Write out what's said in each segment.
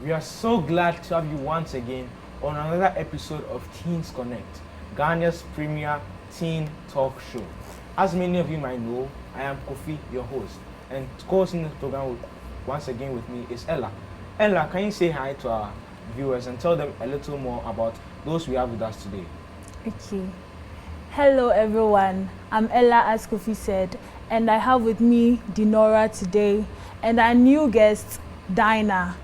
We are so glad to have you once again on another episode of Teens Connect, Ghana's premier teen talk show. As many of you might know, I am Kofi, your host, and co-hosting this program once again with me is Ella. Ella, can you say hi to our viewers and tell them a little more about those we have with us today? Okay. Hello everyone, I'm Ella, as Kofi said, and I have with me Dinora today, and our new guest, Dinah.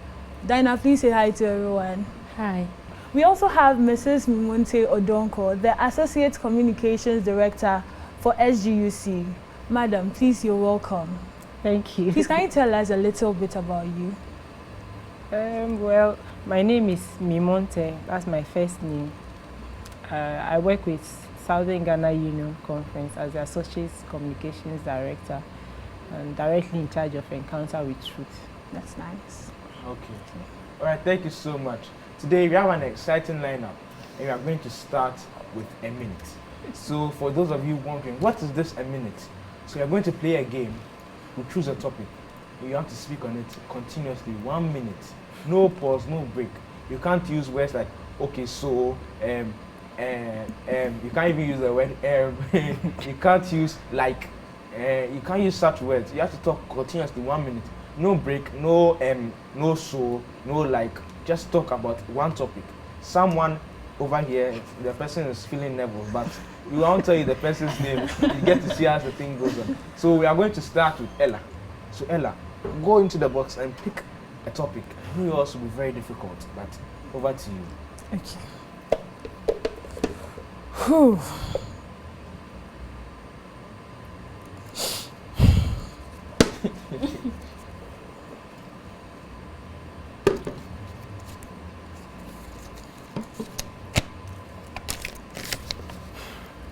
Dinah, please say hi to everyone. Hi. We also have Mrs. Mimonte Odonko, the Associate Communications Director for SGUC. Madam, please, you're welcome. Thank you. Please, can you tell us a little bit about you? Well, my name is Mimonte. That's my first name. I work with Southern Ghana Union Conference as the Associate Communications Director and directly in charge of Encounter with Truth. That's nice. Okay. All right, thank you so much. Today we have an exciting lineup and we are going to start with a minute. So for those of you wondering, what is this a minute? So we are going to play a game. We choose a topic. You have to speak on it continuously, 1 minute. No pause, no break. You can't use words like, okay, so, you can't even use the word you can't use like, you can't use such words. You have to talk continuously 1 minute. No break, no so, no like. Just talk about one topic. Someone over here, the person is feeling nervous, but we won't tell you the person's name. You get to see as the thing goes on. So we are going to start with Ella. So Ella, go into the box and pick a topic. I know yours will be very difficult, but over to you. Okay. Whew.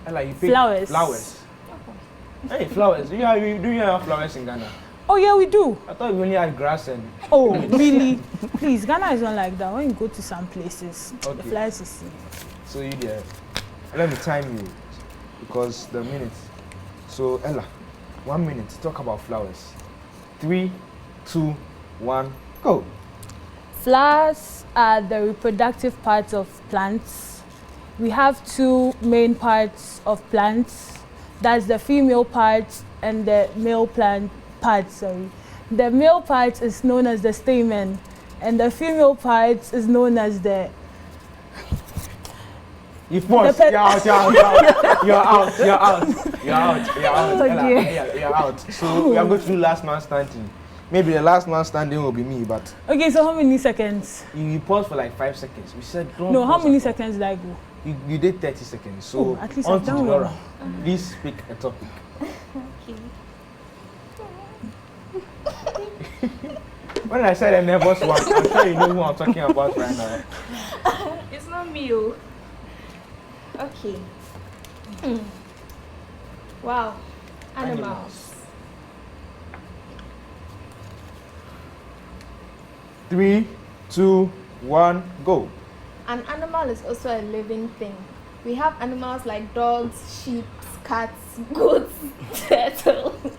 Ella, you pick Flowers. Flowers. Hey, flowers. Do you have flowers in Ghana? Oh yeah, we do. I thought we only had grass and. Oh, really? Please, Ghana is not like that. When you go to some places, Okay. the flowers you see. So you there. Let me time you because the minutes. So Ella, 1 minute. Talk about flowers. 3, 2, 1, go. Flowers are the reproductive parts of plants. We have two main parts of plants. That's the female part and the male plant part, sorry. The male part is known as the stamen and the female part is known as the... You paused. You're out. Ella, you're out. So we are going to do last man standing. Maybe the last man standing will be me, but Okay, so how many seconds? you paused for like 5 seconds. We said don't. No, how pause many at all. seconds did I go? You did 30 seconds. So Oh, at least on I've to done Laura. well. Please pick a topic. When I said a nervous one, I'm sure you know who I'm talking about right now. It's not me. Oh. Okay. Wow. Animals. 3, 2, 1, go. An animal is also a living thing. We have animals like dogs, sheep, cats, goats, turtles,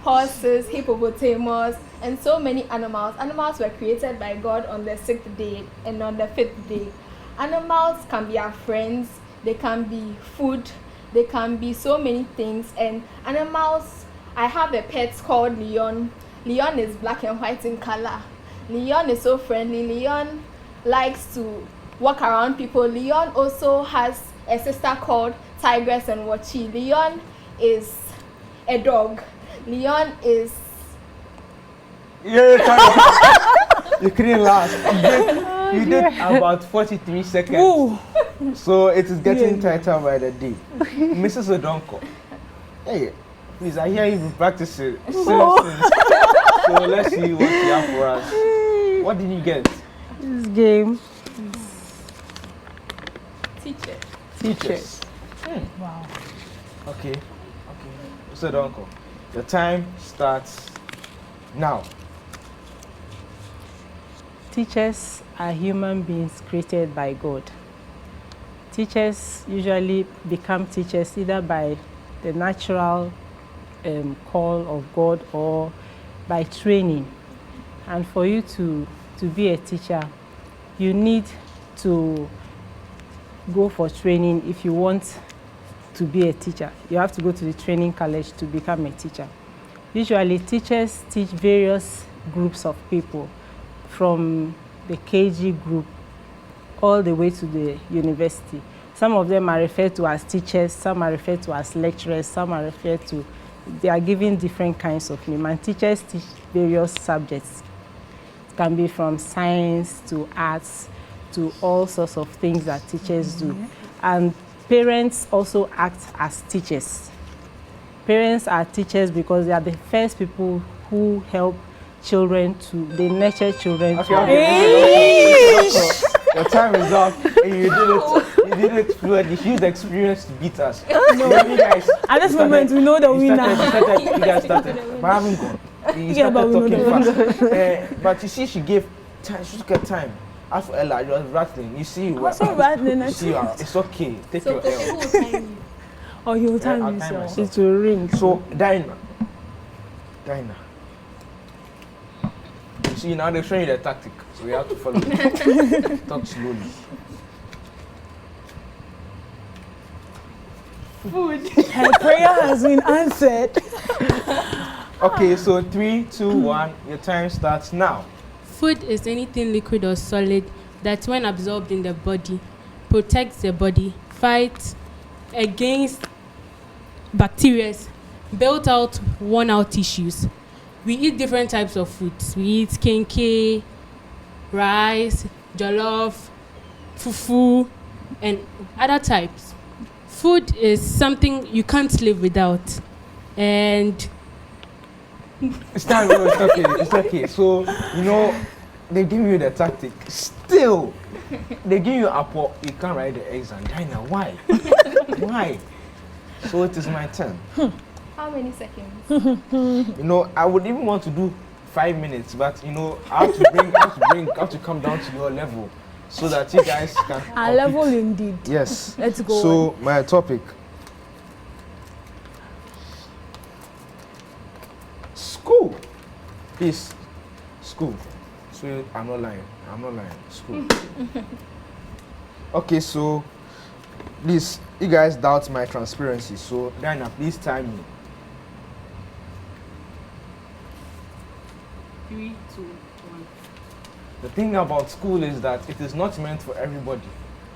horses, hippopotamus, and so many animals. Animals were created by God on the 6th day and on the 5th day. Animals can be our friends, they can be food, they can be so many things. And animals, I have a pet called Leon. Leon is black and white in color. Leon is so friendly. Leon likes to walk around people. Leon also has a sister called Tigress and Wachi. Leon is a dog. Leon is... Yeah, you couldn't last. You did about 43 seconds. Ooh. So it is getting Yeah. tighter by the day. Mrs. Odonko. Hey, please, I hear you've been practicing since. So let's see what you have for us. What did you get? This game. teacher. Teachers. Wow. Okay. Mr. Odonko, your time starts now. Teachers are human beings created by God. Teachers usually become teachers either by the natural call of God or by training. And for you to to be a teacher, you need to go for training. If you want to be a teacher, you have to go to the training college to become a teacher. Usually, teachers teach various groups of people, from the KG group all the way to the university. Some of them are referred to as teachers, some are referred to as lecturers, some are referred to, they are given different kinds of names. And teachers teach various subjects. It can be from science to arts to all sorts of things that teachers do. And parents also act as teachers. Parents are teachers because they are the first people who help children to, they nurture children. Your time is up. And you did it fluently. She used experience to beat us. No, you guys. At this moment, we know the winner. You guys started. But I haven't gone. You started talking fast. But you see, she gave time. She took her time. As for Ella, you was rattling. You see, you were. So rattling. You see, it's okay. Take So your Kofi L. will time you. Oh, you will time I'll time yourself. myself. It will ring. So, Dinah. You see, now they're showing you the tactic. So, you have to follow it. Talk slowly. Her prayer has been answered. Okay, so 3, 2, 1. Your time starts now. Food is anything liquid or solid that, when absorbed in the body, protects the body, fights against bacteria, built out worn out tissues. We eat different types of foods. We eat kenke, rice, jollof, fufu, and other types. Food is something you can't live without. And It's time. No, it's okay. It's okay. So, you know, they give you the tactic. Still, they give you apple. You can't write the exam. Dinah, why? Why? So it is my turn. How many seconds? You know, I would even want to do 5 minutes, but you know, I have to come down to your level so that you guys can. Our level indeed. Yes. Let's go. So my topic. School. Please. School. So I'm not lying. School. Okay, so please, you guys doubt my transparency. So Dinah, please time me. 3, 2, 1. The thing about school is that it is not meant for everybody.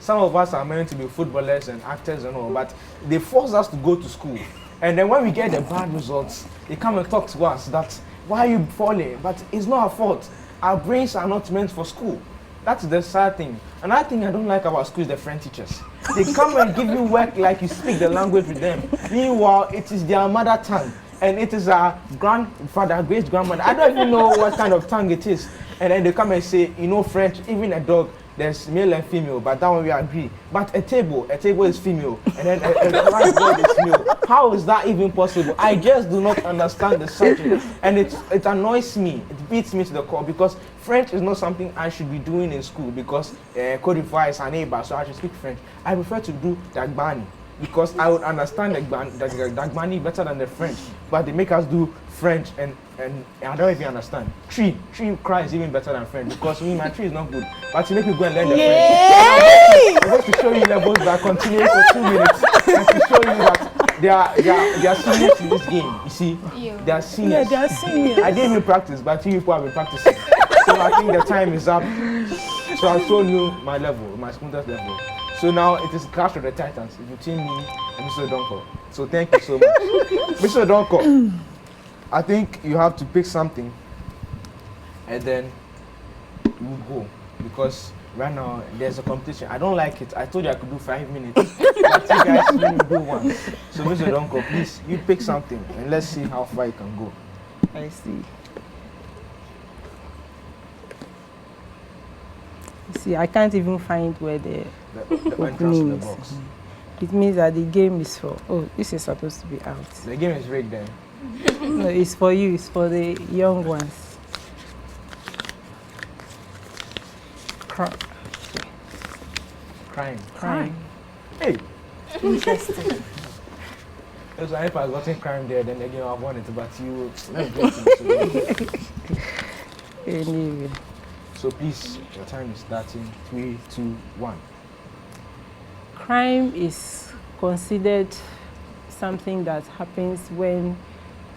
Some of us are meant to be footballers and actors and all, but they force us to go to school. And then when we get the bad results, they come and talk to us that, why are you falling? But it's not our fault. Our brains are not meant for school. That's the sad thing. Another thing I don't like about school is the French teachers. They come and give you work like you speak the language with them. Meanwhile, it is their mother tongue. And it is our grandfather, great-grandmother. I don't even know what kind of tongue it is. And then they come and say, you know French, even a dog, there's male and female, but that one we agree. But a table is female, and then a white bird is male. How is that even possible? I just do not understand the subject. And it annoys me, it beats me to the core, because French is not something I should be doing in school, because Côte d'Ivoire is our neighbor, so I should speak French. I prefer to do Dagbani, because I would understand the Dagbani better than the French, but they make us do French, and I don't know if you understand. Tree cries even better than French, because my tree is not good, but you make me go and learn the French. I'm going to show you levels that continue for 2 minutes, and to show you that they are seniors in this game. You see, they are seniors. Yeah, they are seniors. I didn't even practice, but you people have been practicing. So I think the time is up. So I've shown you my level, my smoothest level. So now it is Clash of the Titans between me and Mr. Donko. So thank you so much. Mr. Donko, I think you have to pick something and then you go, because right now there's a competition. I don't like it. I told you I could do 5 minutes, but you guys only do one. So Mr. Donko, please, you pick something and let's see how far you can go. I see. See, I can't even find where the The entrance to the box. It means that the game is for. Oh, this is supposed to be out. The game is rigged then. No, it's for you. It's for the young ones. Crime. Hey. Interesting. So if I gotten crime there, then again I want it, but you let's get it. Anyway. So please, your time is starting. 3, 2, 1. Crime is considered something that happens when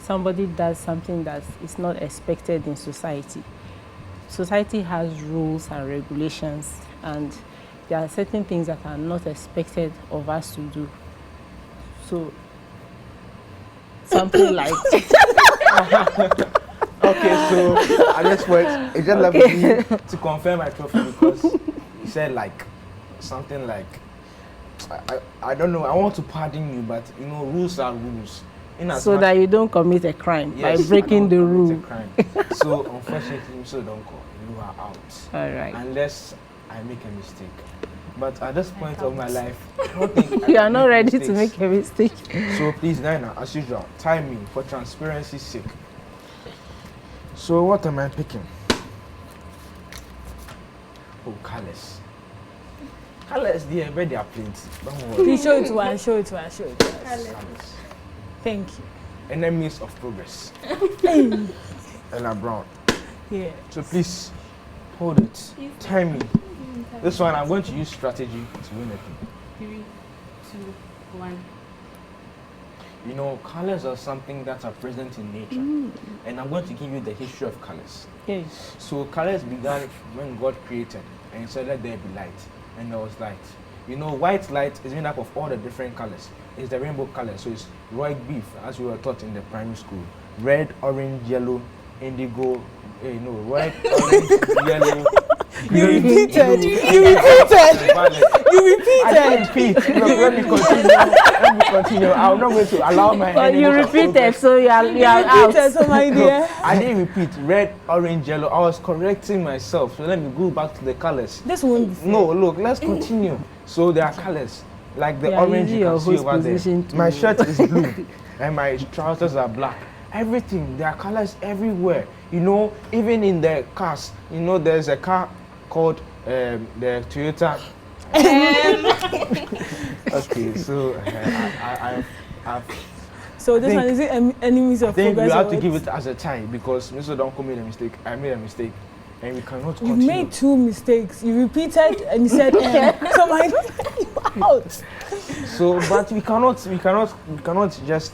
somebody does something that is not expected in society. Society has rules and regulations, and there are certain things that are not expected of us to do. So, something like Okay, so I just want it just left me to confirm my trophy because you said like something like I don't know. I want to pardon you, but you know rules are rules. so that you don't commit a crime Yes, by breaking the rule. crime. So unfortunately, Mr. Donko, you are out. All right. Unless I make a mistake. But at this point of my life, I don't think I You are can not make ready to mistakes. make a mistake. So please, Nina, as usual, time me for transparency's sake. So what am I picking? Oh, colors. Colors, they are plenty. Don't worry. Please show it to us, show it to us, show it to us. Colours. Thank you. Enemies of progress. Ella Brown. Yeah. So please, hold it. Time me. This one, I'm going to use strategy to win it. 3, 2, 1. You know, colors are something that are present in nature. And I'm going to give you the history of colors. Yes. So colors began when God created and he said let there be light, and there was light. You know, white light is made up of all the different colors. It's the rainbow color, so it's royal beef, as we were taught in the primary school. Red, orange, yellow, indigo, red, orange, yellow, You green, repeated. blue, You repeated. violet. You I repeated. didn't repeat. Look, let me continue. Let me continue. I'm not going to allow my But you enemies of repeated, progress. so you are You out. repeated, so my dear. I didn't repeat. Red, orange, yellow. I was correcting myself. So let me go back to the colors. This won't be fair. No, look, let's continue. So there are colors. Like the Yeah, orange easy you your can see host over there. position to- My shirt is blue and my trousers are black. Everything, there are colors everywhere. You know, even in the cars, you know, there's a car called the Toyota. Okay, so I've So this think- one is it enemies I of think we progress? have or to what? give it as a tie because Mr. Donko made a mistake. I made a mistake, and we cannot You continue. made 2 mistakes. You repeated and you said so my you out. So, but we cannot just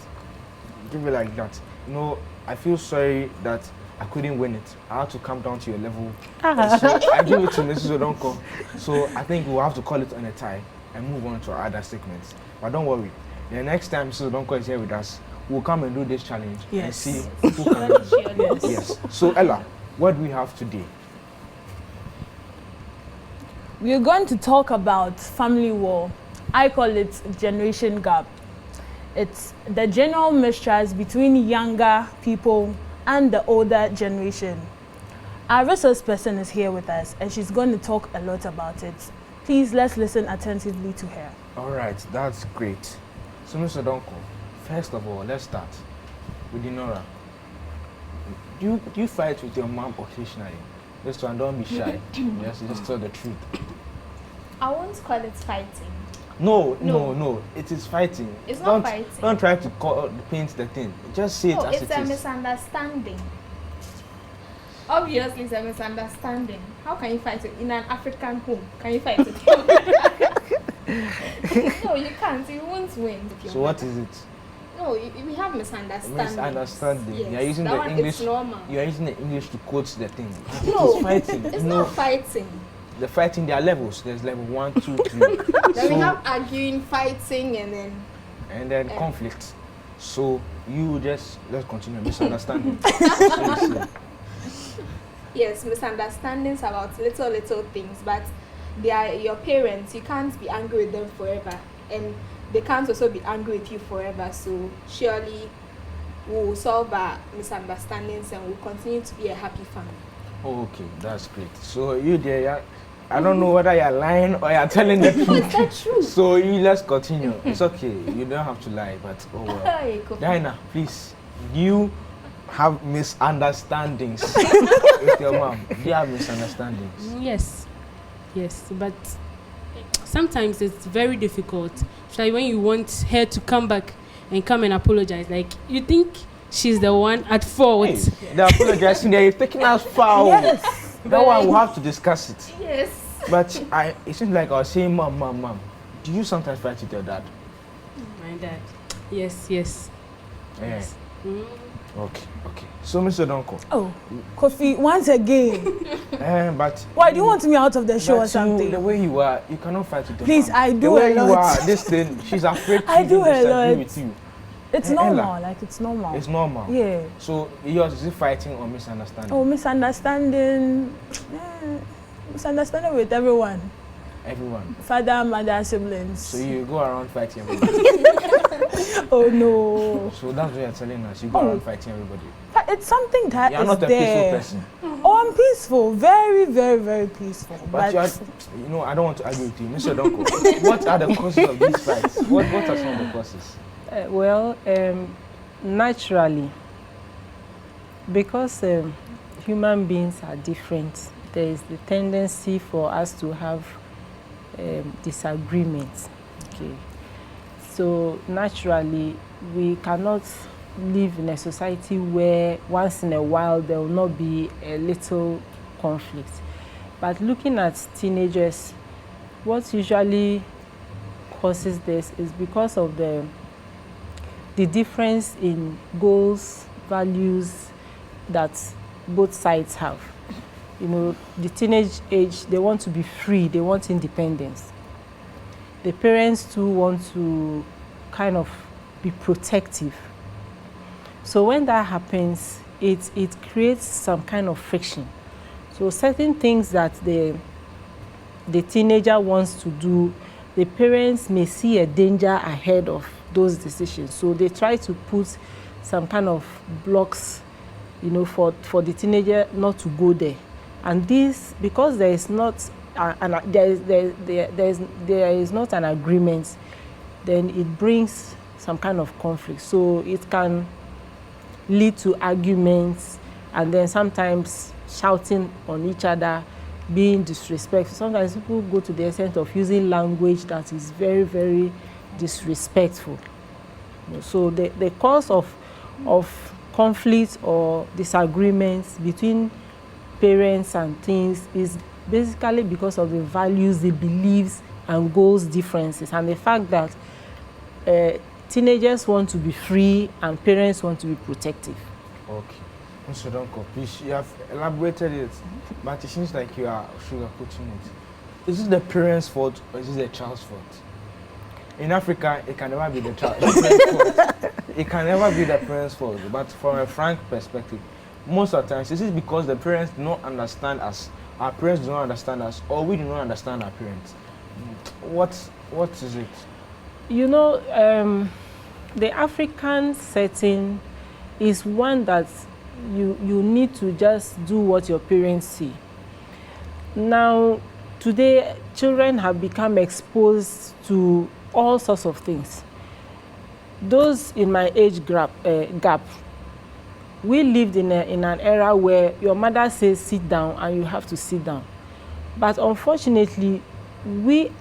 give it like that. You know, I feel sorry that I couldn't win it. I had to come down to your level. And so I give it to Mrs. Odonko. So I think we'll have to call it on a tie and move on to our other segments. But don't worry. The next time Mrs. Odonko is here with us, we'll come and do this challenge and Yes. see who can win. Yes. So Ella, what do we have today? We're going to talk about family war. I call it generation gap. It's the general mistrust between younger people and the older generation. Our resource person is here with us and she's going to talk a lot about it. Please, let's listen attentively to her. All right, that's great. So Mr. Donko, first of all, let's start with Dinora. Do you fight with your mom occasionally? This one, don't be shy. Just tell the truth. I won't call it fighting. No. It is fighting. It's don't, not fighting. Don't try to paint the thing. Just say it No, as it's it a is. misunderstanding. Obviously, it's a misunderstanding. How can you fight it in an African home? Can you fight it? No, you can't. You won't win. With your So what mother. is it? No, we have misunderstandings. Misunderstanding. Yes, You are using that the one, English. It's normal. You are using the English to quote the thing. No, It's fighting. It's no, not fighting. the fighting. There are levels. There's level 1, 2, 3. Then we have arguing, fighting, and then and then conflict. So let's continue misunderstanding. Seriously. yes, misunderstandings about little things, but they are your parents. You can't be angry with them forever, and they can't also be angry with you forever. So surely we'll solve our misunderstandings and we'll continue to be a happy family. Oh, okay, that's great. So you there, I don't know whether you're lying or you're telling the truth. Is that true? So let's continue. It's okay. You don't have to lie, but oh well. Hey, Kofi. Diana, please. You have misunderstandings with your mom. Do you have misunderstandings? Yes, but sometimes it's very difficult. Like when you want her to come back and come and apologize, like you think she's the one at fault. Hey, they're apologizing. They're taking us foul. Yes. That one we'll have to discuss it. Yes. But it seems like I was saying, mom. Do you sometimes fight with your dad? My dad. Yes. Yeah. Mm. Okay. So, Mr. Donko. Oh, Kofi, once again. But Why do you want me out of the show or something? The way you are, you cannot fight with your Please, mom. I do the way a lot. you are, this thing, she's afraid to I do even a disagree lot. with you. It's Ella. normal, like it's normal. It's normal. Yeah. So yours is it fighting or misunderstanding? Oh, misunderstanding. Misunderstanding with everyone. Everyone. Father, mother, siblings. So you go around fighting everybody. Oh no. So that's what you're telling us. You go around fighting everybody. But it's something that You're is not a there. peaceful person. Oh, I'm peaceful. Very, very, very peaceful. But you are, I don't want to argue with you. Mr. Donko, what are the causes of these fights? What are some of the causes? Naturally, because human beings are different, there is the tendency for us to have disagreements. Okay, so naturally, we cannot live in a society where once in a while there will not be a little conflict. But looking at teenagers, what usually causes this is because of the difference in goals, values that both sides have. You know, the teenage age, they want to be free, they want independence. The parents too want to kind of be protective. So when that happens, it creates some kind of friction. So certain things that the teenager wants to do, the parents may see a danger ahead of those decisions. So they try to put some kind of blocks, you know, for the teenager not to go there. And this, because there is not there is not an agreement, then it brings some kind of conflict. So it can lead to arguments, and then sometimes shouting on each other, being disrespectful. Sometimes people go to the extent of using language that is very, very disrespectful. So the cause of conflict or disagreements between parents and teens is basically because of the values, the beliefs and goals differences, and the fact that teenagers want to be free and parents want to be protective. Okay. Mr. Donko, please, you have elaborated it, but it seems like you are sugarcoating it. Is this the parents' fault or is this the child's fault? In Africa, it can never be the child's fault. It can never be the parents' fault. But from a frank perspective, most of the times, is it because the parents do not understand us, our parents do not understand us, or we do not understand our parents? What is it? You know, the African setting is one that you need to just do what your parents see. Now, today, children have become exposed to all sorts of things. Those in my age gap, we lived in an era where your mother says sit down and you have to sit down. But unfortunately,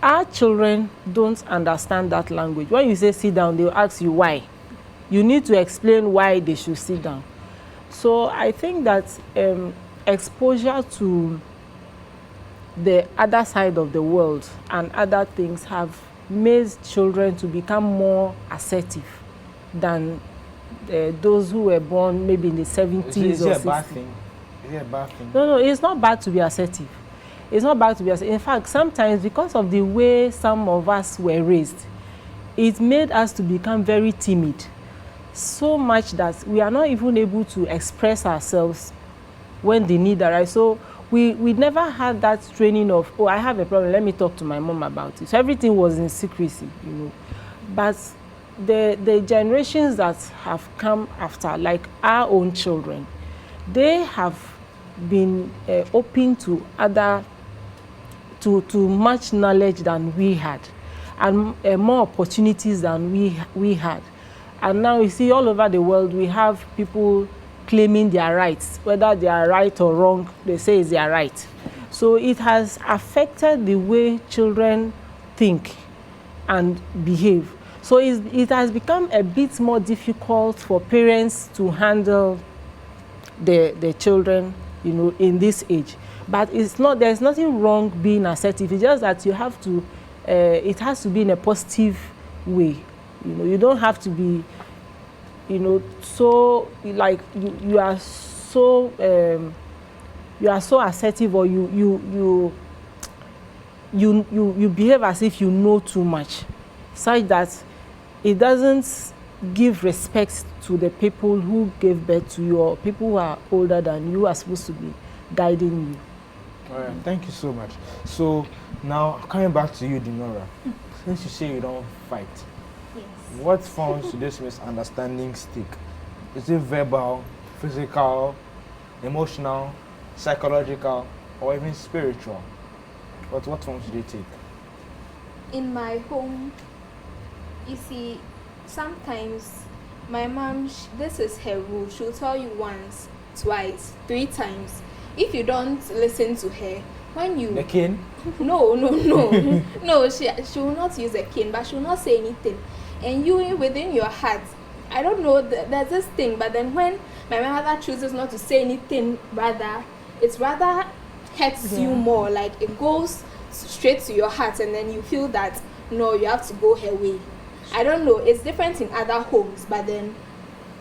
our children don't understand that language. When you say sit down, they'll ask you why. You need to explain why they should sit down. So I think that exposure to the other side of the world and other things have made children to become more assertive than those who were born maybe in the 70s is or it 60s. a bad thing? Is it a bad thing? No, it's not bad to be assertive. It's not bad to be assertive. In fact, sometimes because of the way some of us were raised, it made us to become very timid. So much that we are not even able to express ourselves when the need arises. So we never had that training of, oh, I have a problem, let me talk to my mom about it. So everything was in secrecy, you know. But the generations that have come after, like our own children, they have been open to to much knowledge than we had, and more opportunities than we had. And now you see all over the world, we have people claiming their rights. Whether they are right or wrong, they say it's their right. So it has affected the way children think and behave. So it has become a bit more difficult for parents to handle the children, you know, in this age. But it's not, there's nothing wrong being assertive. It's just that you have to, it has to be in a positive way. You know, you don't have to be, you know, so like you are so assertive, or you behave as if you know too much, such that it doesn't give respect to the people who gave birth to you, or people who are older than you are supposed to be guiding you. All right, thank you so much. So now coming back to you, Dinora, since you say you don't fight, Yes. what forms do this misunderstandings take? Is it verbal, physical, emotional, psychological, or even spiritual? What forms do they take? In my home, you see, sometimes my mom, this is her rule. She'll tell you once, twice, 3 times. If you don't listen to her, when you The cane? no, she will not use a cane, but she will not say anything. And you within your heart, I don't know, there's this thing. But then when my mother chooses not to say anything, it's rather hurts you more. Like it goes straight to your heart, and then you feel that no, you have to go her way. I don't know. It's different in other homes, but then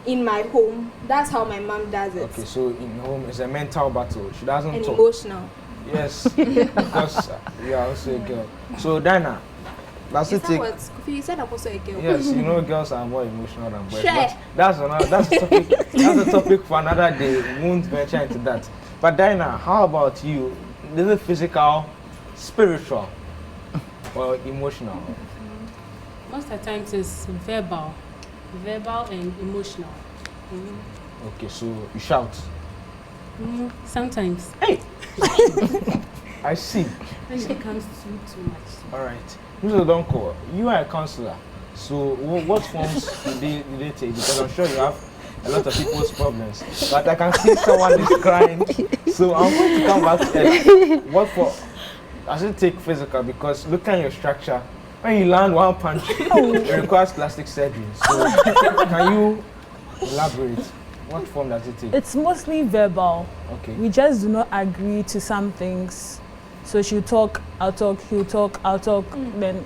in my home, that's how my mom does it. Okay, so in home it's a mental battle. She doesn't And talk. emotional. Yes, because you are also a girl. So Dana, does Is it that take? what you said? I'm also a girl. Yes, you know girls are more emotional than boys. Sure. But that's a topic. That's a topic for another day. We won't venture into that. But Dana, how about you? Is it physical, spiritual, or emotional? Most of the times it's verbal and emotional. Okay, so you shout. Sometimes I see. when it becomes too much. All right, Mr. Donko, you are a counselor. So what forms do they take? Because I'm sure you have a lot of people's problems. But I can see someone is crying. So I'm going to come back to it. What for? Does it take physical? Because look at your structure. When you land one punch, it requires plastic surgery. So can you elaborate? What form does it take? It's mostly verbal. Okay. We just do not agree to some things. So she'll talk, I'll talk, he'll talk, I'll talk, then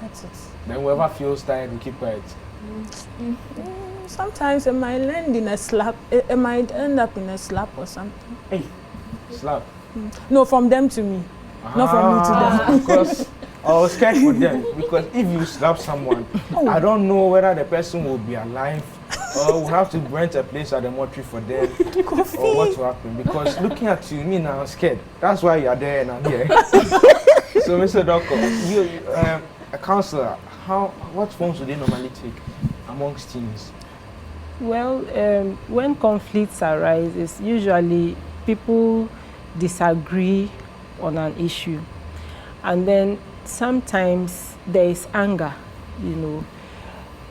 that's it. Then whoever feels tired will keep quiet. Sometimes it might end in a slap. It might end up in a slap or something. Hey, slap. No, from them to me. Not from me to them. Because I was scared for them. Because if you slap someone, I don't know whether the person will be alive or we'll have to rent a place at the mortuary for them or what will happen. Because looking at you, me now, I'm scared. That's why you are there and I'm here. So, Mr. Doko, you, a counselor, what forms do they normally take amongst teens? Well, when conflicts arise, it's usually people disagree on an issue, and then sometimes there is anger. You know,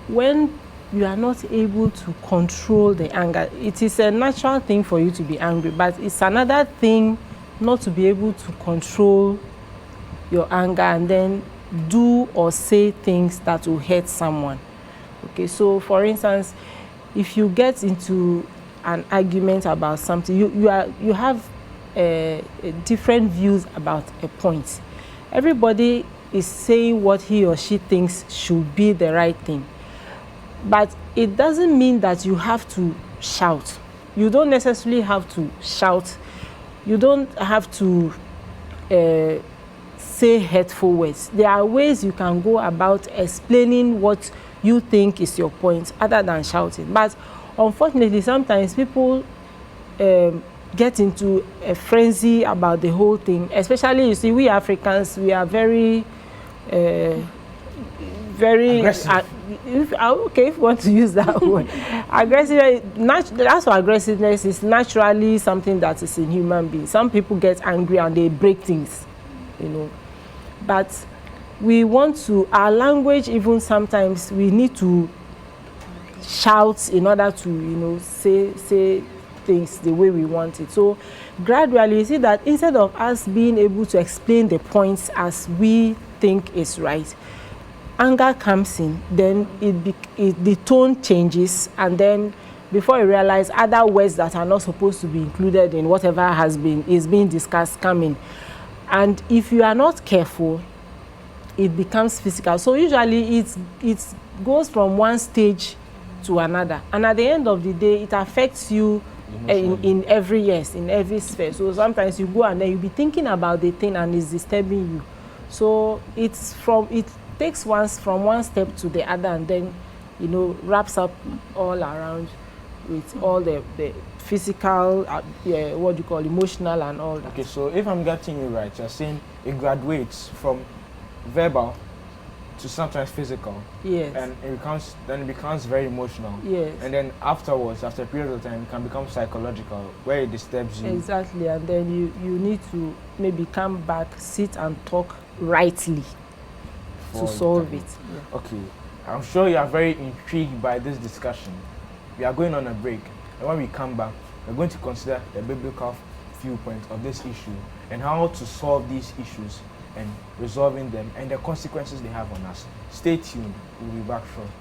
when you are not able to control the anger, it is a natural thing for you to be angry, but it's another thing not to be able to control your anger and then do or say things that will hurt someone. Okay, so for instance, if you get into an argument about something, you have different views about a point. Everybody is saying what he or she thinks should be the right thing, but it doesn't mean that you have to shout. You don't necessarily have to shout. You don't have to say hurtful words. There are ways you can go about explaining what you think is your point other than shouting. But unfortunately, sometimes people get into a frenzy about the whole thing. Especially, you see, we Africans, we are very aggressive. Okay, if you want to use that word. Aggressive, that's why aggressiveness is naturally something that is in human beings. Some people get angry and they break things, you know. But we want to, our language, even sometimes we need to shout in order to, you know, say things the way we want it. So gradually you see that instead of us being able to explain the points as we think is right, anger comes in, then the tone changes, and then before you realize other words that are not supposed to be included in whatever is being discussed come in. And if you are not careful, it becomes physical. So usually it goes from one stage to another, and at the end of the day it affects you in every sphere. So sometimes you go and then you be thinking about the thing and it's disturbing you. So it takes from one step to the other, and then wraps up all around with all the physical, emotional and all that. Okay, so if I'm getting you right, you're saying it graduates from verbal to sometimes physical. Yes. And it becomes very emotional. Yes. And then afterwards, after a period of time, it can become psychological, where it disturbs you. Exactly, and then you need to maybe come back, sit and talk rightly to solve it. Yeah. Okay, I'm sure you are very intrigued by this discussion. We are going on a break, and when we come back, we're going to consider the biblical viewpoint of this issue and how to solve these issues and resolving them and the consequences they have on us. Stay tuned, we'll be back shortly.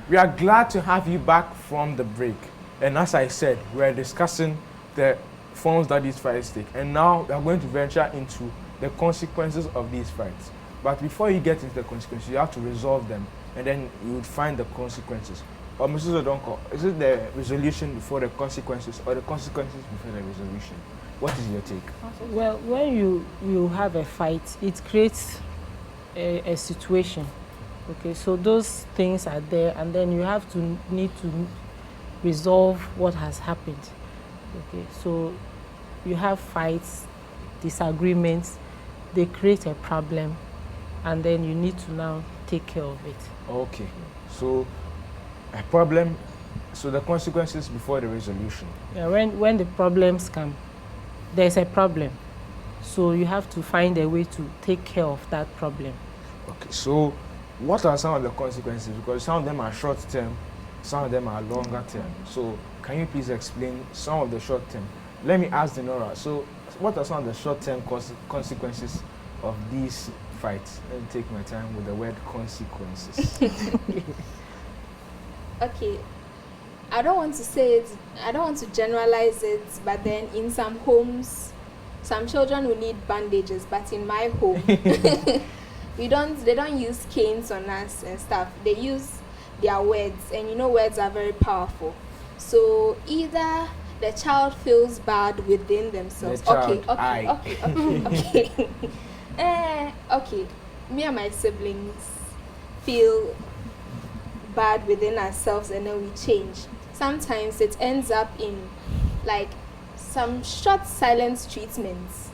We are glad to have you back from the break. And as I said, we're discussing the forms that these fights take. And now we are going to venture into the consequences of these fights. But before you get into the consequences, you have to resolve them. And then you would find the consequences. Or Mrs. Odonko, is it the resolution before the consequences or the consequences before the resolution? What is your take? Well, when you have a fight, it creates a situation. Okay, so those things are there, and then you need to resolve what has happened. Okay, so you have fights, disagreements, they create a problem, and then you need to now take care of it. Okay, so a problem, so the consequences before the resolution. Yeah, when the problems come, there's a problem, so you have to find a way to take care of that problem. Okay, so what are some of the consequences? Because some of them are short term, some of them are longer term. So can you please explain some of the short term? Let me ask Denora. So what are some of the short term consequences of these fights? Let me take my time with the word consequences. Okay, I don't want to say it, I don't want to generalize it, but then in some homes, some children will need bandages, but in my home, they don't use canes on us and stuff. They use their words, and words are very powerful. So either the child feels bad within themselves. Okay. Okay. Me and my siblings feel bad within ourselves, and then we change. Sometimes it ends up in like some short silence treatments.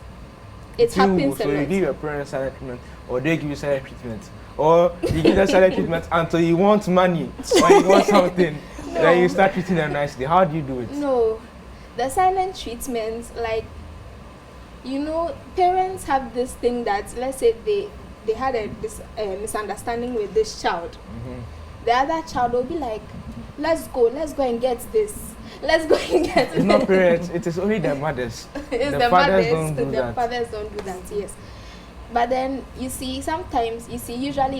It happens a lot. So you give your parents silent treatment, or they give you silent treatment, or you give them silent treatment until you want money or you want something. No. Then you start treating them nicely. How do you do it? No, the silent treatment, like parents have this thing that, let's say they had a misunderstanding with this child. Mm-hmm. The other child will be like, let's go and get this. Let's go and get it. It's not parents, it is only the mothers. It's the fathers don't do that. The fathers don't do that, yes. But then, usually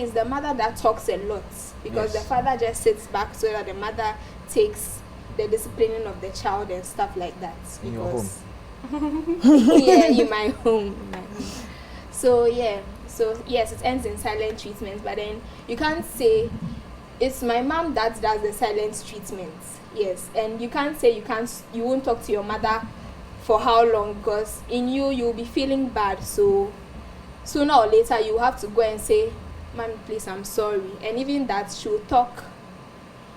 it's the mother that talks a lot, because the father just sits back so that the mother takes the disciplining of the child and stuff like that. In your home? Yeah, in my home. So, yes, it ends in silent treatment, but then you can't say, it's my mom that does the silent treatment. Yes, and you can't say you won't talk to your mother for how long, because in you'll be feeling bad. So sooner or later you have to go and say, "Mommy, please, I'm sorry." And even that, she'll talk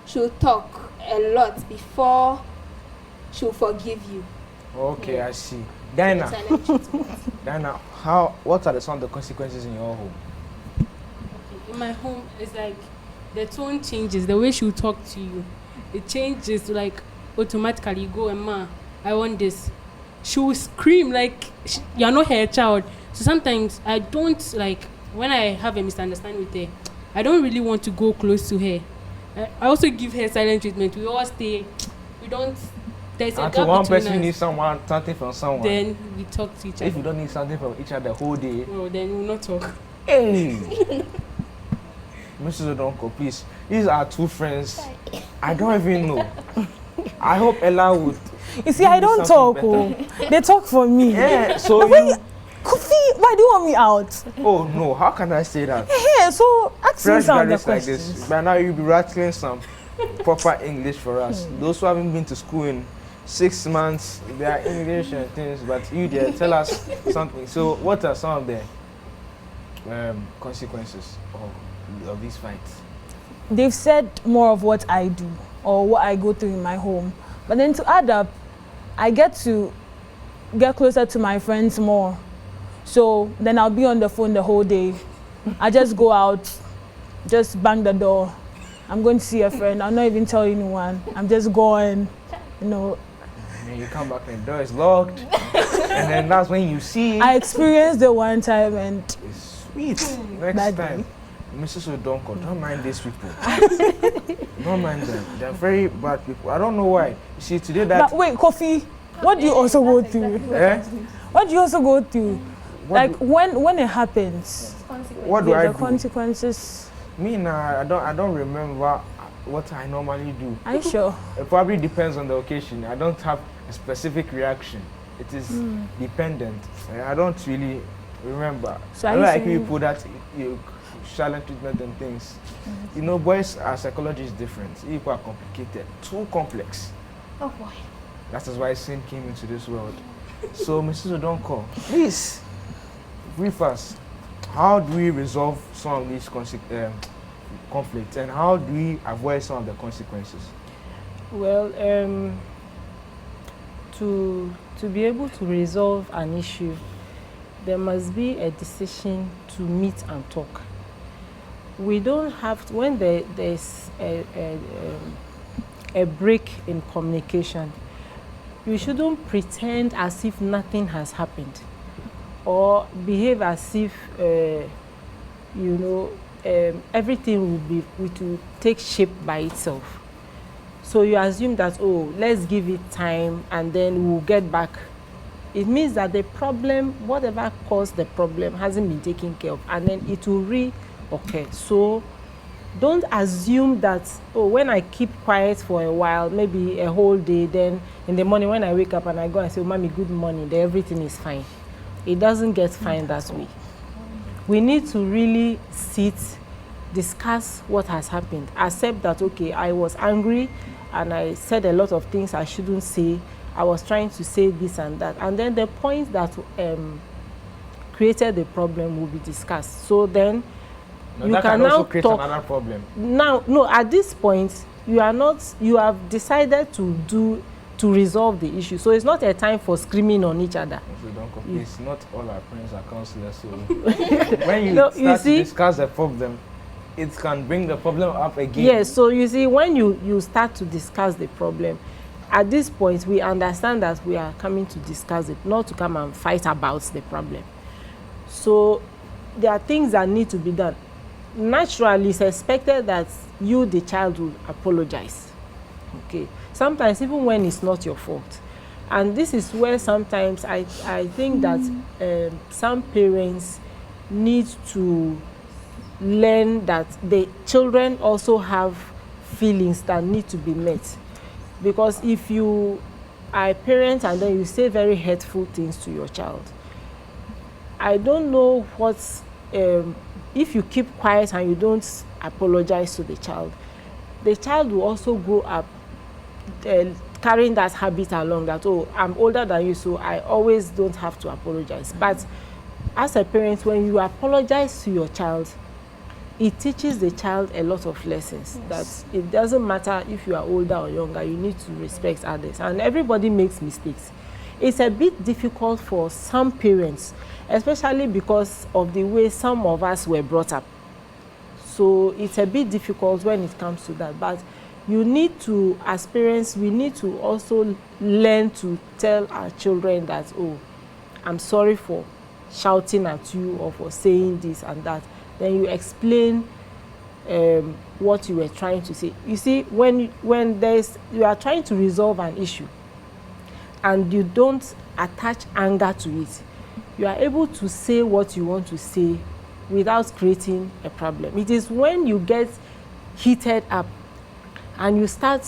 a lot before she'll forgive you. Okay, yeah. I see. Diana, what are some of the consequences in your home? In my home, it's like the tone changes, the way she'll talk to you. It changes, like automatically. You go, "Emma, I want this." She will scream like you're not her child. So sometimes I don't, like, when I have a misunderstanding with her, I don't really want to go close to her. I also give her silent treatment. We all stay. We don't there's a Until gap one between person us, needs something from someone. then we talk to each If you other. don't need something from each other the whole day, Oh, then we'll not talk. hey, Mrs. Odonko, please. These are two friends. I don't even know. I hope Ella would. You see, I do don't something talk. better. Oh. They talk for me. Yeah. So Wait, you. Kofi, why do you want me out? Oh no! How can I say that? Hey, so ask me Fresh some of the graduates like questions. this. By now you'll be rattling some proper English for us. Those who haven't been to school in 6 months, they are English and things. But you there, tell us something. So what are some of the consequences of these fights? They've said more of what I do or what I go through in my home. But then to add up, I get to get closer to my friends more. So then I'll be on the phone the whole day. I just go out, just bang the door. I'm going to see a friend. I'll not even tell anyone. I'm just going, you know. And then you come back and the door is locked. And then that's when you see I experienced it one time and it's sweet. Next Bad time, Mrs. Odonko, don't mind these people. Don't mind them. They're very bad people. I don't know why. You see, today that. but wait, Kofi, what do you also go through? Eh? What do you also go through? What Like do- when it happens, What do I the do? consequences. Me nah, I don't remember what I normally do. Are you sure? It probably depends on the occasion. I don't have a specific reaction. It is dependent. I don't really remember. So I are don't you like saying- people that you silent treatment and things. You know, boys, our psychology is different. People are complicated, too complex. Oh boy. That is why sin came into this world. So, Mrs. Odonko, please brief us. How do we resolve some of these conflicts, and how do we avoid some of the consequences? Well, to be able to resolve an issue, there must be a decision to meet and talk. We don't have to, when there's a break in communication, you shouldn't pretend as if nothing has happened or behave as if everything will take shape by itself. So you assume that, oh, let's give it time and then we'll get back. It means that the problem, whatever caused the problem, hasn't been taken care of, and then it will reoccur. So don't assume that, oh, when I keep quiet for a while, maybe a whole day, then in the morning when I wake up and I go and say, oh, Mommy, good morning, then everything is fine. It doesn't get fine that way. We need to really sit, discuss what has happened, accept that, okay, I was angry and I said a lot of things I shouldn't say. I was trying to say this and that. And then the point that created the problem will be discussed. So then you that can also now create talk. another problem. Now, no, at this point, you have decided to resolve the issue. So it's not a time for screaming on each other. Mrs. Odonko, please, not all our friends are counselors. So when you No, start you see- to discuss the problem, it can bring the problem up again. Yes, so you see, when you start to discuss the problem, at this point, we understand that we are coming to discuss it, not to come and fight about the problem. So there are things that need to be done. Naturally, it's expected that you, the child, will apologize. Okay. Sometimes, even when it's not your fault. And this is where sometimes I think that some parents need to learn that the children also have feelings that need to be met. Because if you are a parent and then you say very hurtful things to your child, I don't know what, if you keep quiet and you don't apologize to the child will also grow up carrying that habit along, that, oh, I'm older than you, so I always don't have to apologize. But as a parent, when you apologize to your child, it teaches the child a lot of lessons. Yes. That it doesn't matter if you are older or younger, you need to respect others. And everybody makes mistakes. It's a bit difficult for some parents, especially because of the way some of us were brought up. So it's a bit difficult when it comes to that. But you need to, as parents, we need to also learn to tell our children that, oh, I'm sorry for shouting at you or for saying this and that. Then you explain what you were trying to say. You see, when you are trying to resolve an issue, and you don't attach anger to it, you are able to say what you want to say without creating a problem. It is when you get heated up and you start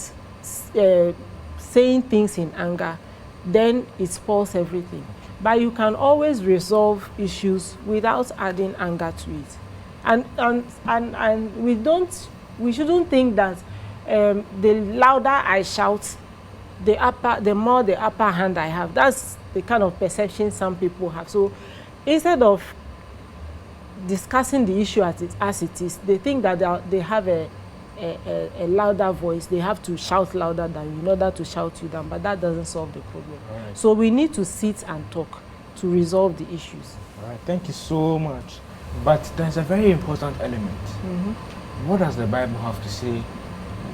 saying things in anger, then it spoils everything. But you can always resolve issues without adding anger to it. And we shouldn't think that the louder I shout, the more the upper hand I have. That's the kind of perception some people have. So instead of discussing the issue as it is, they think that they have a louder voice. They have to shout louder than you in order to shout you down, but that doesn't solve the problem. Right. So we need to sit and talk to resolve the issues. All right, thank you so much. But there's a very important element. What does the Bible have to say?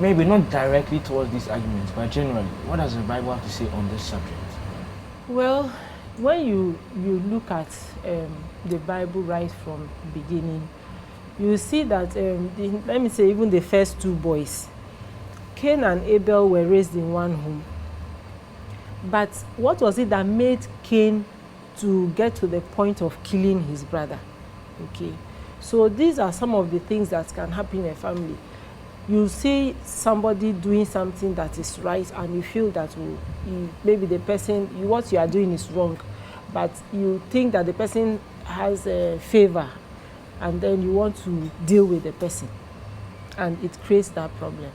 Maybe not directly towards these arguments, but generally, what does the Bible have to say on this subject? Well, when you look at the Bible right from the beginning, you see that, let me say, even the first two boys, Cain and Abel, were raised in one home. But what was it that made Cain to get to the point of killing his brother? Okay, so these are some of the things that can happen in a family. You see somebody doing something that is right, and you feel that maybe the person, what you are doing is wrong, but you think that the person has a favor, and then you want to deal with the person, and it creates that problem.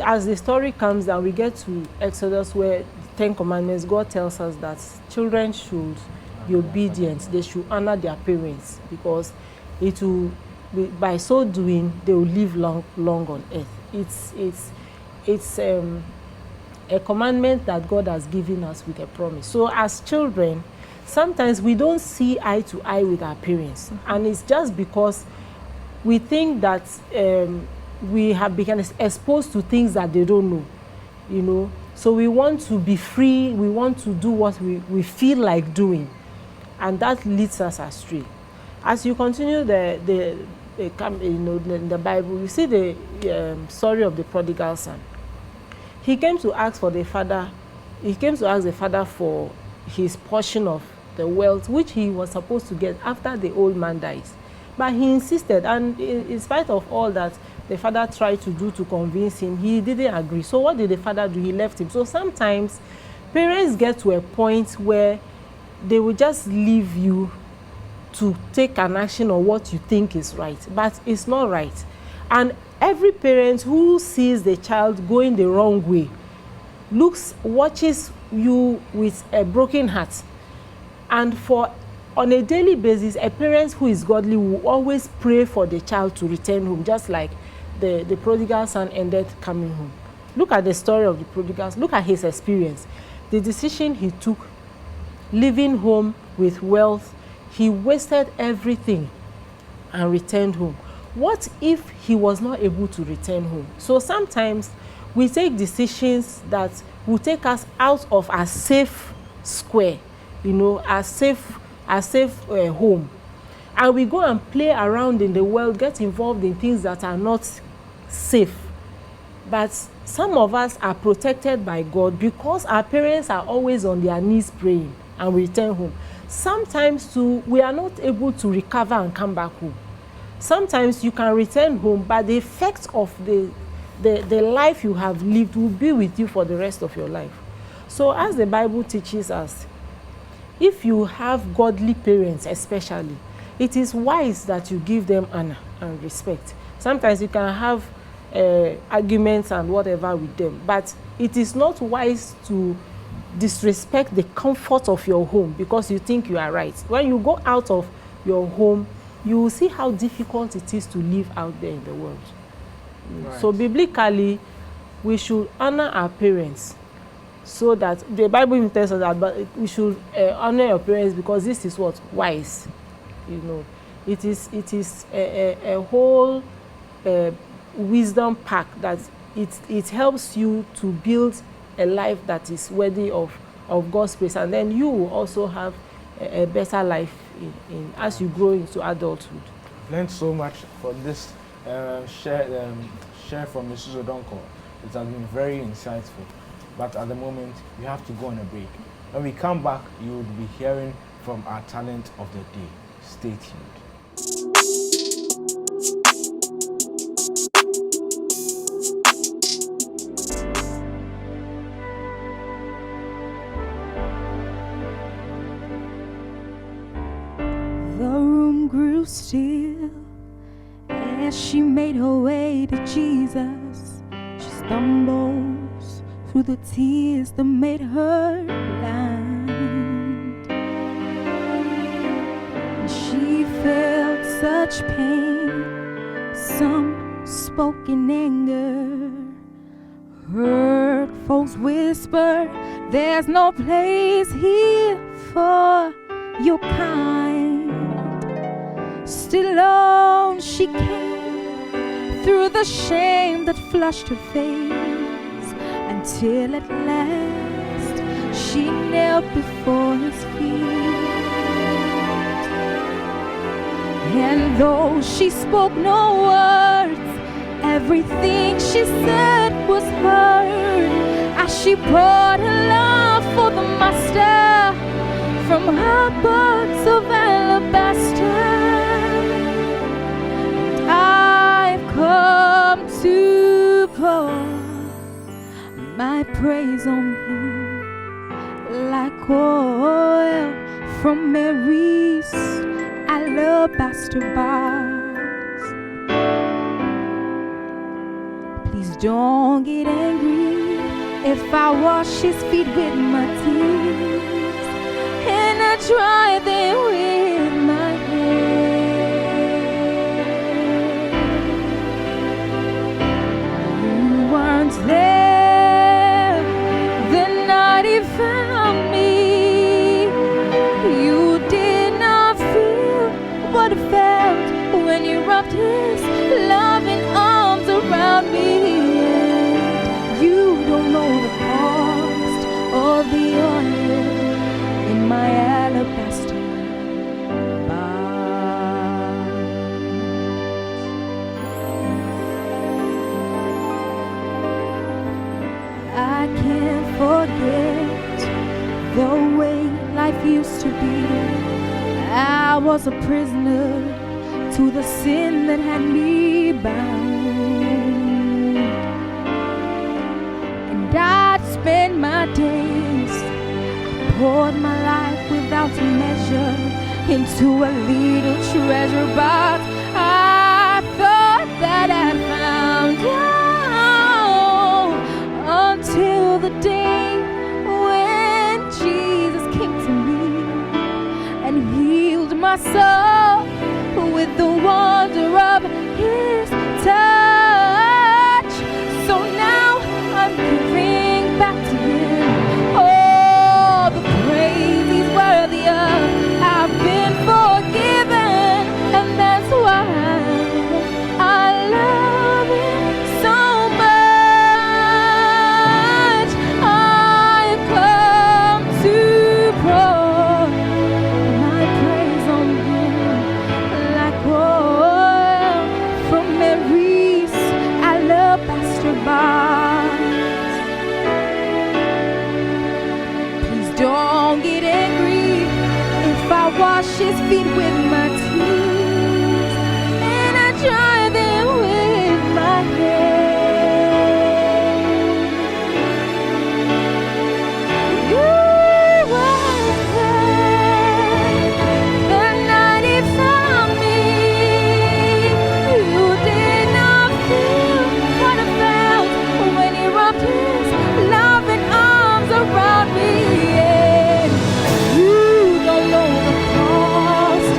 As the story comes down, we get to Exodus, where the 10 Commandments, God tells us that children should be obedient. They should honor their parents, because it will, by so doing, they will live long on earth. It's a commandment that God has given us with a promise. So as children, sometimes we don't see eye to eye with our parents, and it's just because we think that we have become exposed to things that they don't know, you know. So we want to be free. We want to do what we feel like doing, and that leads us astray. As you continue in the Bible, you see the story of the prodigal son. He came to ask for the father. He came to ask the father for his portion of the wealth, which he was supposed to get after the old man dies. But he insisted, and in spite of all that the father tried to do to convince him, he didn't agree. So what did the father do? He left him. So sometimes parents get to a point where they will just leave you to take an action on what you think is right, but it's not right. And every parent who sees the child going the wrong way watches you with a broken heart. And on a daily basis, a parent who is godly will always pray for the child to return home, just like the prodigal son ended coming home. Look at the story of the prodigal. Look at his experience. The decision he took, leaving home with wealth, he wasted everything and returned home. What if he was not able to return home? So sometimes we take decisions that will take us out of our safe square, you know, our safe home. And we go and play around in the world, get involved in things that are not safe. But some of us are protected by God because our parents are always on their knees praying and we return home. Sometimes too, we are not able to recover and come back home. Sometimes you can return home, but the effects of the life you have lived will be with you for the rest of your life. So as the Bible teaches us, if you have godly parents especially, it is wise that you give them honor and respect. Sometimes you can have arguments and whatever with them, but it is not wise to disrespect the comfort of your home because you think you are right. When you go out of your home, you will see how difficult it is to live out there in the world. Right. So biblically, we should honor our parents, so that the Bible even tells us that, but we should honor your parents because this is what wise. You know, it is a whole wisdom pack that it helps you to build a life that is worthy of God's praise, and then you will also have a better life as you grow into adulthood. I've learned so much from this share from Mrs. Odonkor. It has been very insightful. But at the moment, we have to go on a break. When we come back, you will be hearing from our talent of the day. Stay tuned. The room grew still as she made her way to Jesus. She stumbles through the tears that made her blind. And she felt such pain, some spoke in anger. Heard folks whisper, there's no place here for your kind. Still on she came through the shame that flushed her face, until at last she knelt before his feet. And though she spoke no words, everything she said was heard as she poured her love for the master from her box of alabaster. I've come to pour my praise on him like oil from Mary's alabaster box. Please don't get angry if I wash his feet with my tears and I dry them with my hair. You weren't there the night he found me. You did not feel what it felt when he wrapped his loving arms around me. And you don't know the cost of the oil in my alabaster box. I can't forget the way life used to be. I was a prisoner to the sin that had me bound, and I'd spend my days, poured my life without measure into a little treasure box. I thought that I'd found you until the day when Jesus came to me and healed my soul with the wonder of his touch. So now I'm giving back to him all the praise he's worthy of. I've been forgiven, and that's why I love him so much. I've come to pour my praise on him like oil from Mary's alabaster box. Please don't get angry if I wash his feet with my tears and I dry them with my hair. You weren't there the night he found me. You did not feel what I felt when he wrapped his loving arms around me. And you don't know the cost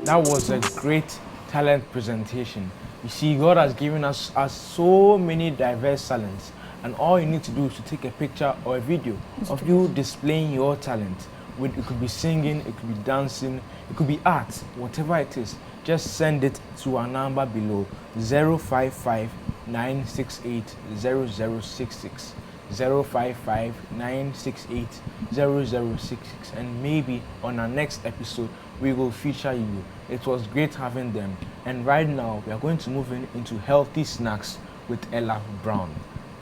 That was a great talent presentation. You see, God has given us so many diverse talents, and all you need to do is to take a picture or a video of you displaying your talent. It could be singing, it could be dancing, it could be art, whatever it is. Just send it to our number below, 055 968 0066. 055 968 0066, and maybe on our next episode we will feature you. It was great having them, and right now we are going to move into healthy snacks with Ella Brown.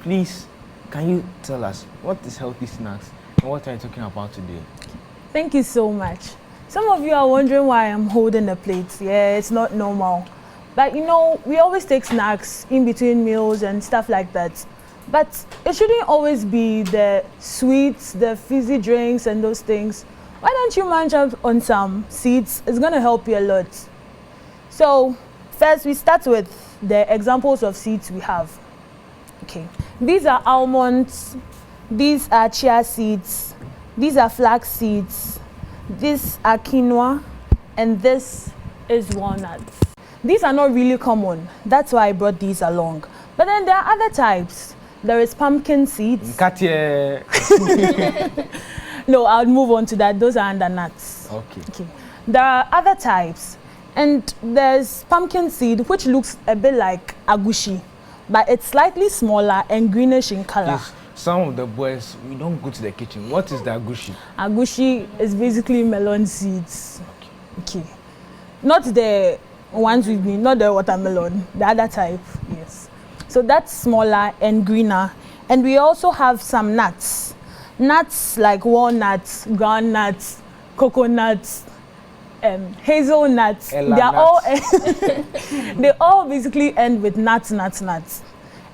Please, can you tell us what is healthy snacks and what are you talking about today? Thank you so much. Some of you are wondering why I'm holding the plates. Yeah, it's not normal. But you know, we always take snacks in between meals and stuff like that. But it shouldn't always be the sweets, the fizzy drinks and those things. Why don't you munch up on some seeds? It's gonna help you a lot. So first we start with the examples of seeds we have. Okay, these are almonds, these are chia seeds, these are flax seeds, these are quinoa, and this is walnuts. These are not really common, that's why I brought these along. But then there are other types. There is pumpkin seeds. No, I'll move on to that. Those are under nuts. Okay. There are other types. And there's pumpkin seed, which looks a bit like agushi, but it's slightly smaller and greenish in color. Yes, some of the boys, we don't go to the kitchen. What is the agushi? Agushi is basically melon seeds. Okay. Not the ones with me, not the watermelon, the other type, yes. So that's smaller and greener. And we also have some nuts. Nuts like walnuts, groundnuts, coconuts, hazelnuts. They all basically end with nuts.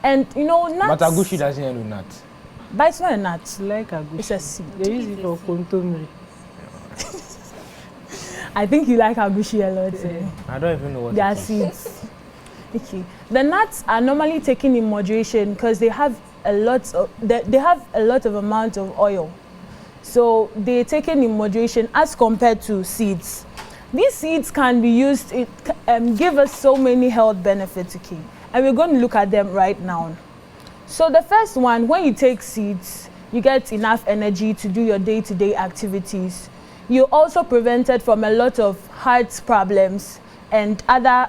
And you know, nuts. But agushi doesn't end with nuts. But it's not a nut. It's like agushi. It's a seed. They use it for kontomire. I think you like agushi a lot. I don't even know what they are it is. seeds. Okay. The nuts are normally taken in moderation because they have a lot of amount of oil. So they're taken in moderation as compared to seeds. These seeds can be used, give us so many health benefits, okay? And we're going to look at them right now. So the first one, when you take seeds, you get enough energy to do your day-to-day activities. You're also prevented from a lot of heart problems and other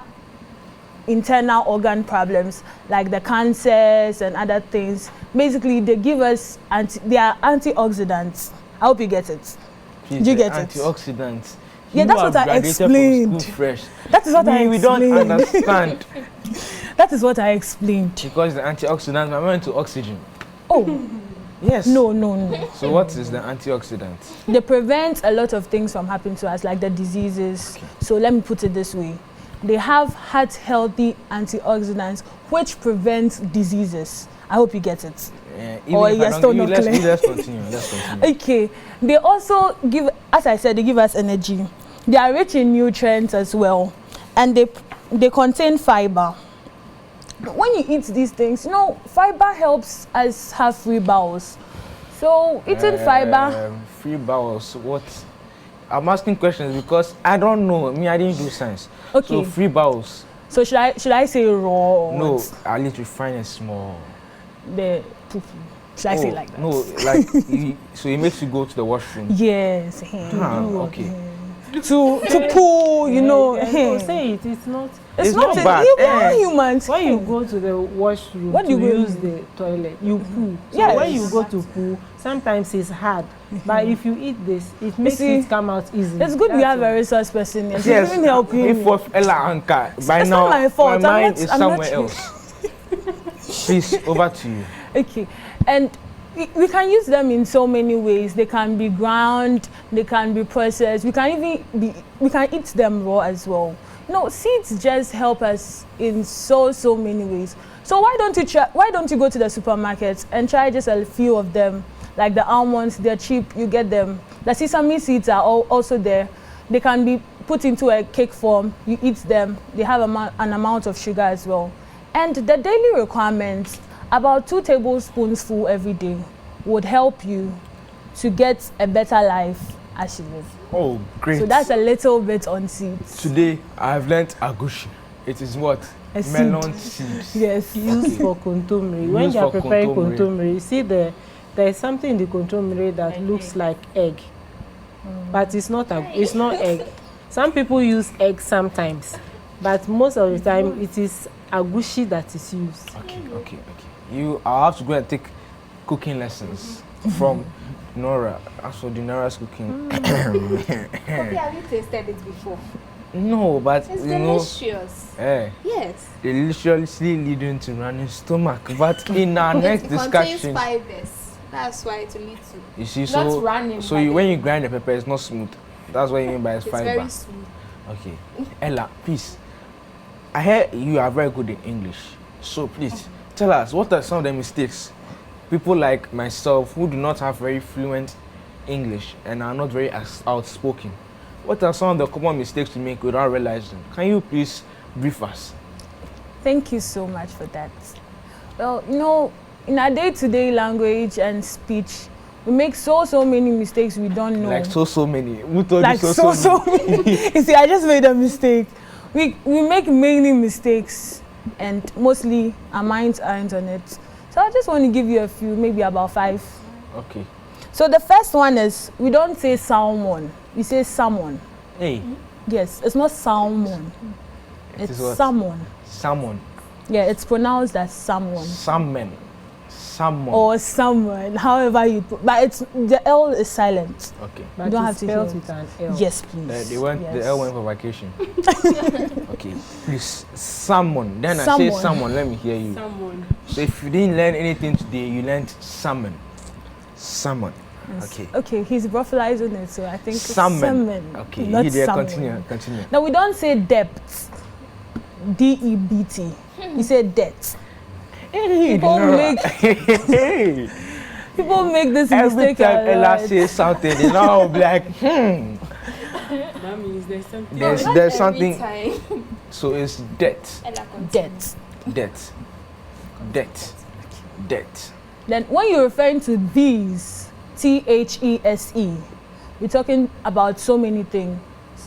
internal organ problems like the cancers and other things. Basically, they give us, they are antioxidants. I hope you get it. Please, did you get antioxidants. Yeah, that's what I explained. That is what I explained. We don't understand. That is what I explained. Because the antioxidants are meant to oxygen. Oh. Yes. No. So what is the antioxidants? They prevent a lot of things from happening to us, like the diseases. Okay. So let me put it this way. They have heart-healthy antioxidants which prevent diseases. I hope you get it. Let's continue. Okay. They also give, as I said, they give us energy. They are rich in nutrients as well. And they contain fiber. When you eat these things, you know, fiber helps us have free bowels. So eating fiber. Free bowels, what? I'm asking questions because I don't know. I didn't do science. Okay. So free bowels. So should I say raw? No, I need to refine it small. The poo. Should I say it like that? No, like so it makes you go to the washroom. Yes. Okay. To poo, you know. Say it. It's not. It's not bad. Humans. When you go to the washroom to use the toilet, you poo. So yes. When you go to poo, sometimes it's hard. But if you eat this, it makes it come out easily. It's good we have a resource person here. Yes. She help you. If of Ella Anka, by now my fault. My mind is somewhere else. Please, over to you. Okay. And we can use them in so many ways. They can be ground, they can be processed. We can eat them raw as well. No, seeds just help us in so many ways. So why don't you go to the supermarket and try just a few of them, like the almonds? They're cheap, you get them. The sesame seeds are also there. They can be put into a cake form. You eat them. They have an amount of sugar as well. And the daily requirements, about 2 tablespoons full every day, would help you to get a better life as she lives. Oh, great. So that's a little bit on seeds. Today I have learnt agushi. It is what? A seed. Melon seeds. Yes. Used for kontomire. When Used you are for preparing kontomire. kontomire, you see there is something in the kontomire that looks like egg, but it's not egg. Some people use egg sometimes, but most of the time it is agushi that is used. Okay. I'll have to go and take cooking lessons from Nora. As for the Nora's cooking. Poppy, have you tasted it before? No, but It's you know, delicious. Yes. deliciously leading to running stomach. But in our next It contains discussion, fibers. That's why it will lead to. you see, Not so running. so but when you grind the pepper, it's not smooth. That's what you mean by it's fiber. very smooth. Okay, Ella, please. I hear you are very good in English, so please tell us what are some of the mistakes people like myself who do not have very fluent English and are not very outspoken. What are some of the common mistakes we make without realizing? Can you please brief us? Thank you so much for that. Well, you know, in our day-to-day language and speech, we make so many mistakes we don't know. Like so many. Who told Like you so many. You see, I just made a mistake. We make many mistakes, and mostly our minds aren't on it. So I just want to give you a few, maybe about 5. Okay. So the first one is we don't say salmon, we say salmon. Hey, Yes, it's not salmon. it It's is what? salmon. Salmon. Yeah, it's pronounced as salmon. Salmon. Salmon. Or salmon, however you put, but it's the L is silent. Okay. But don't it's have to spelled hear with an L. Yes, please. They went. Yes. The L went for vacation. Okay. Please, salmon. Then I say Salmon. salmon. Let me hear you. Someone. So if you didn't learn anything today, you learned salmon. Salmon. Yes. Okay. Okay, he's brothalizing it, so I think it's Salmon. salmon. Okay. Not You there. salmon. Continue. Now we don't say debt. DEBT. We say debt. Hey, People Nora. make Hey. people make this Every mistake time a Ella lot. says something, they now be like, That means there's something. There's Not there's every something. time. So it's debt, Ella, continue. debt. Then when you're referring to these, THESE, we're talking about so many things,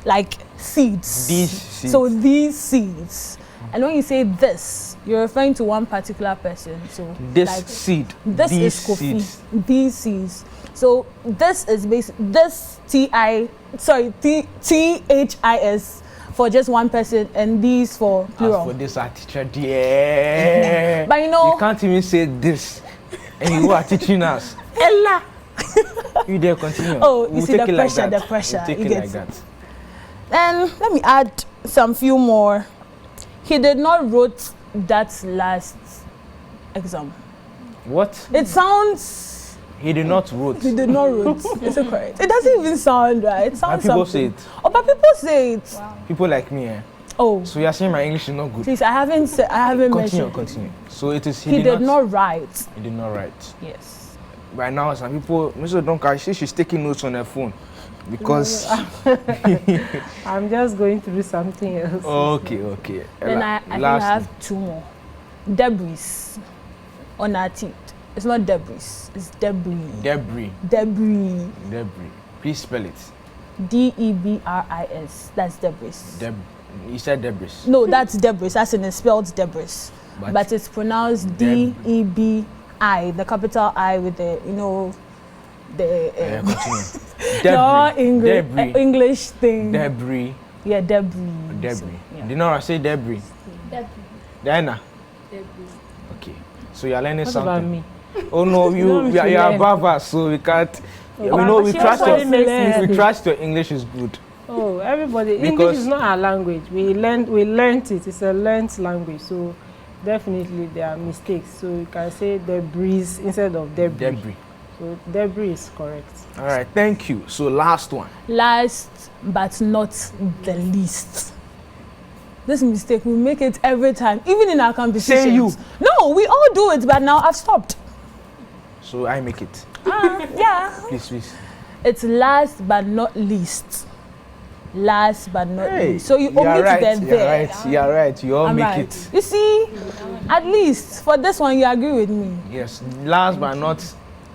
like seeds. These seeds. So these seeds. And when you say this, you're referring to one particular person. So This like, seed. this these is Kofi. seeds. These seeds. So this is this THIS for just one person, and these for As plural. for this, our teacher, dear. But you know, You can't even say this, and you are teaching us. Ella. You there? Continue. Oh, you We'll see take the it like pressure, that. the pressure, We'll take you it get like it. that. and let me add some few more. He did not wrote that last exam. What? It sounds He did not wrote. he did not wrote. Is it correct? It doesn't even sound right. It And sounds people something. say it. Oh, but people say it. People like me, eh? Oh, So you are saying my English is not good. please, I haven't mentioned. Continue. So it is. He did not write. He did not write. Yes. Right now, some people, Mr. Donka, she's taking notes on her phone because. I'm just going through something else. Okay. Then I think I have 2 more. Debris on our teeth. It's not debris. It's debris. Debris. Debris. Please spell it. DEBRIS. That's debris. You said debris. No, that's debris. As in it's spelled debris. But it's pronounced DEBI. The capital I with the, you know, the Continue. your Debris. English thing. Debris. Yeah, debris. So, yeah. Did not say debris. Debris. Diana. Debris. Okay. So you're learning What something. about me? Oh no, You you want me are to learn? above us, so we can't. Oh, we but know we she trust also your makes we mistakes. trust your English is good. Oh, everybody. English Because- is not our language. We learned it. It's a learned language. So definitely there are mistakes. So you can say debris instead of debris. Debris. So debris is correct. All right, thank you. So last one. Last but not the least. This mistake, we make it every time, even in our competitions. Say you. No, we all do it, but now I've stopped. So I make it. Yeah. Please. It's last but not least. Last but not Hey, least. So you you're omit right, the you're there. right. You're right. You all I'm make right. it. You see, at least for this one, you agree with me. Yes. Last but not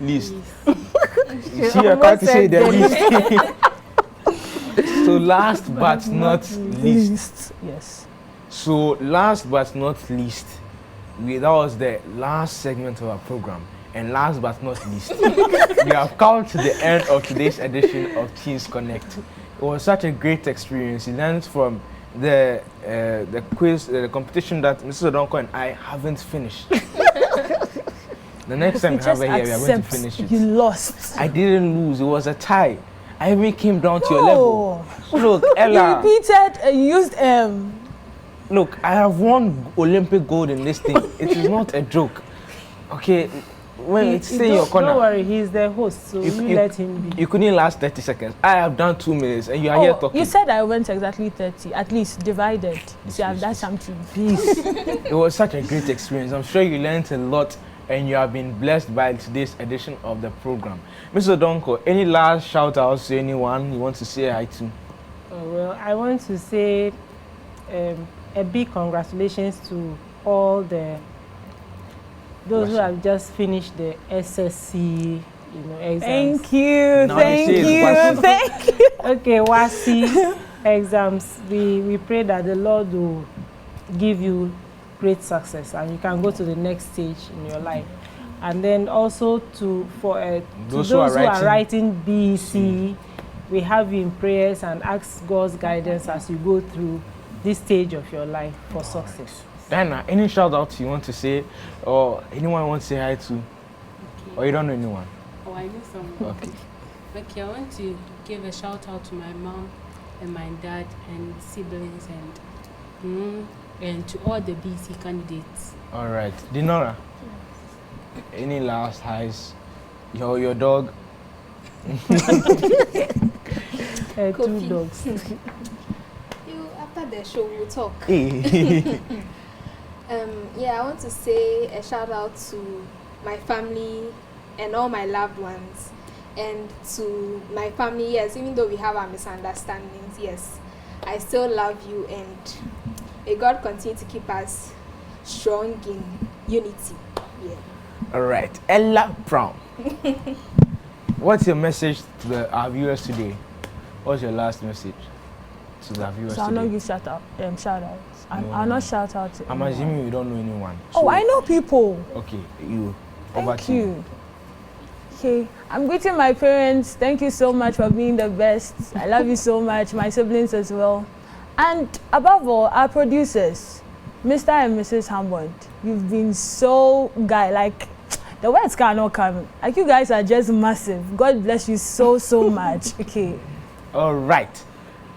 least. You see, I almost can't say said the the least. So last but not least. Yes. So last but not least, that was the last segment of our program. And last but not least, we have come to the end of today's edition of Teens Connect. It was such a great experience. You learned from the quiz, the competition that Mrs. Odonko and I haven't finished. The next time we have her here, we are going to finish it. You lost. I didn't lose. It was a tie. I even came down to your level. Look, Ella. You repeated and used Look, I have won Olympic gold in this thing. It is not a joke. Okay, when it's stay in your corner. Don't worry, he's the host, so you let him be. You couldn't last 30 seconds. I have done 2 minutes, and you are here talking. You said I went exactly 30, at least divided. So I've done something. Peace. It was such a great experience. I'm sure you learned a lot, and you have been blessed by today's edition of the program. Mr. Donko, any last shout outs to anyone you want to say hi to? Well, I want to say a big congratulations to all those who have just finished the SSC, exams. Thank you, Now thank this is you, WASSCE. thank you. Okay, WASSCE exams. We pray that the Lord will give you great success and you can go to the next stage in your life. And then also to those who are writing BEC, we have you in prayers and ask God's guidance as you go through this stage of your life for success. Diana, any shout out you want to say, or anyone you want to say hi to? Okay. Or you don't know anyone? Oh, I know someone. Okay. Okay, I want to give a shout out to my mom and my dad and siblings and to all the BC candidates. All right. Dinora, any last highs? Your dog? 2 dogs. After the show, we'll talk. Hey. I want to say a shout out to my family and all my loved ones, and to my family. Yes, even though we have our misunderstandings, yes, I still love you, and may God continue to keep us strong in unity. Yeah. All right. Ella Brown. What's your message to our viewers today? What's your last message to the viewers So I'll today? not give shout outs. I'll not shout out to I'm anyone. assuming you don't know anyone. Oh, I know people. Okay, you. Over Thank to you. Okay, I'm greeting my parents. Thank you so much for being the best. I love you so much. My siblings as well. And above all, our producers, Mr. and Mrs. Hammond. You've been so like, the words cannot come. Like, you guys are just massive. God bless you so much. Okay. All right.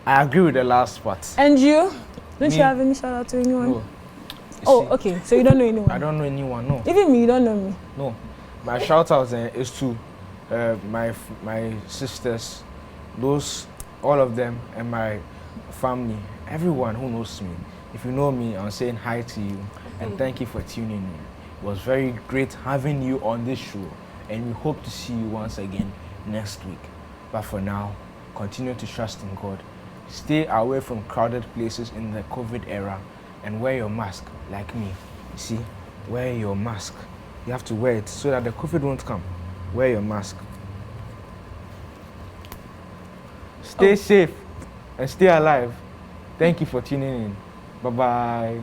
I agree with the last part. And you? Don't Me? you have any shout out to anyone? No. You Oh, see, okay. So you don't know anyone? I don't know anyone, no. Even me, you don't know me. No. My shout out is to my sisters, all of them, and my family, everyone who knows me. If you know me, I'm saying hi to you and thank you for tuning in. It was very great having you on this show, and we hope to see you once again next week. But for now, continue to trust in God. Stay away from crowded places in the COVID era and wear your mask like me. See, wear your mask. You have to wear it so that the COVID won't come. Wear your mask. Stay safe and stay alive. Thank you for tuning in. Bye-bye.